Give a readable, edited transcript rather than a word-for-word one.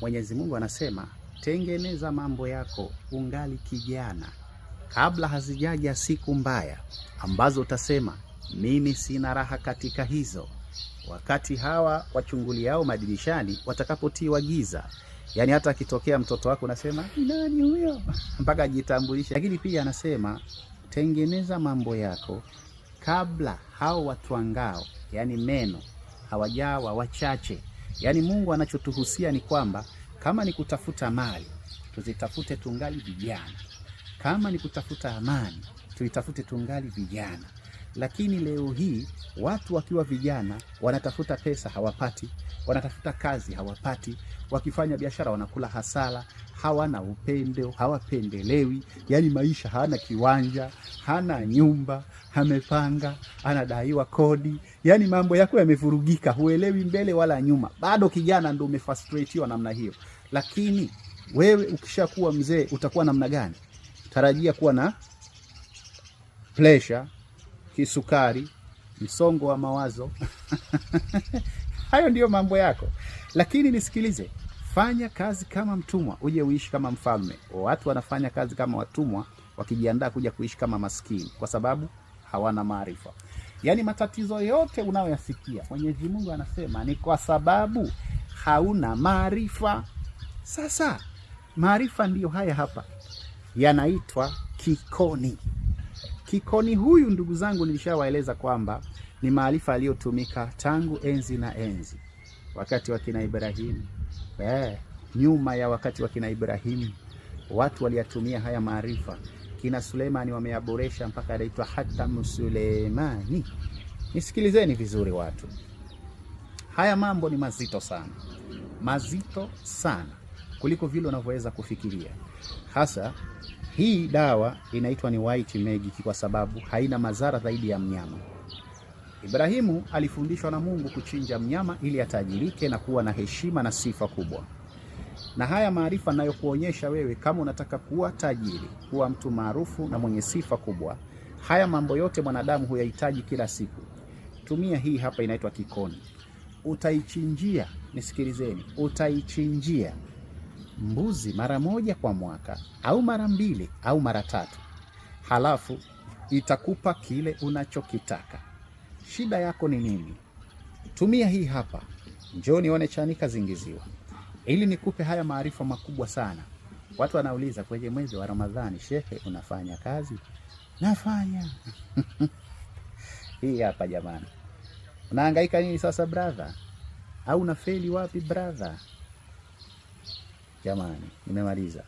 Mwenyezi Mungu anasema, tengeneza mambo yako ungali kijana, kabla hazijaja siku mbaya ambazo utasema mimi sina raha katika hizo. Wakati hawa wachunguliao madirishani watakapotiwa giza, yani hata akitokea mtoto wako unasema nani huyo mpaka ajitambulishe. Lakini pia anasema tengeneza mambo yako kabla hao watwangao, yani meno hawajawa wachache. Yani Mungu anachotuhusia ni kwamba kama ni kutafuta mali, tuzitafute tungali vijana. Kama ni kutafuta amani, tuitafute tungali vijana. Lakini leo hii watu wakiwa vijana wanatafuta pesa hawapati, wanatafuta kazi hawapati, wakifanya biashara wanakula hasara, hawana upendo, hawapendelewi. Yani maisha, hana kiwanja, hana nyumba, amepanga, anadaiwa kodi. Yani mambo yako yamevurugika, huelewi mbele wala nyuma. Bado kijana ndio umefrustratiwa namna hiyo. Lakini wewe ukishakuwa mzee utakuwa namna gani? Tarajia kuwa na pressure, kisukari, msongo wa mawazo. Hayo ndiyo mambo yako. Lakini nisikilize, fanya kazi kama mtumwa, uje uishi kama mfalme. Watu wanafanya kazi kama watumwa wakijiandaa kuja kuishi kama maskini, kwa sababu hawana maarifa. Yani matatizo yote unayoyasikia, Mwenyezi Mungu anasema ni kwa sababu hauna maarifa. Sasa maarifa ndiyo haya hapa, yanaitwa kikoni. Kikoni huyu, ndugu zangu, nilishawaeleza kwamba ni maarifa aliyotumika tangu enzi na enzi, wakati wa kina Ibrahimu. Nyuma ya wakati wa kina Ibrahimu watu waliyatumia haya maarifa. Kina Suleimani wameyaboresha mpaka yanaitwa Hatamu Suleimani. Nisikilizeni vizuri watu, haya mambo ni mazito sana, mazito sana kuliko vile unavyoweza kufikiria. Hasa hii dawa inaitwa ni White Magic kwa sababu haina madhara zaidi ya mnyama. Ibrahimu alifundishwa na Mungu kuchinja mnyama ili atajirike na kuwa na heshima na sifa kubwa. Na haya maarifa nayokuonyesha wewe, kama unataka kuwa tajiri, kuwa mtu maarufu na mwenye sifa kubwa, haya mambo yote mwanadamu huyahitaji kila siku. Tumia hii hapa, inaitwa kikoni. Utaichinjia, nisikilizeni, utaichinjia mbuzi mara moja kwa mwaka, au mara mbili, au mara tatu. Halafu itakupa kile unachokitaka. Shida yako ni nini? Tumia hii hapa. Njoo nione Chanika Zingiziwa, ili nikupe haya maarifa makubwa sana. Watu wanauliza kwenye mwezi wa Ramadhani, shehe unafanya kazi? Nafanya. Hii hapa jamani. Unahangaika nini sasa brother? Au unafeli wapi brother? Jamani, nimemaliza.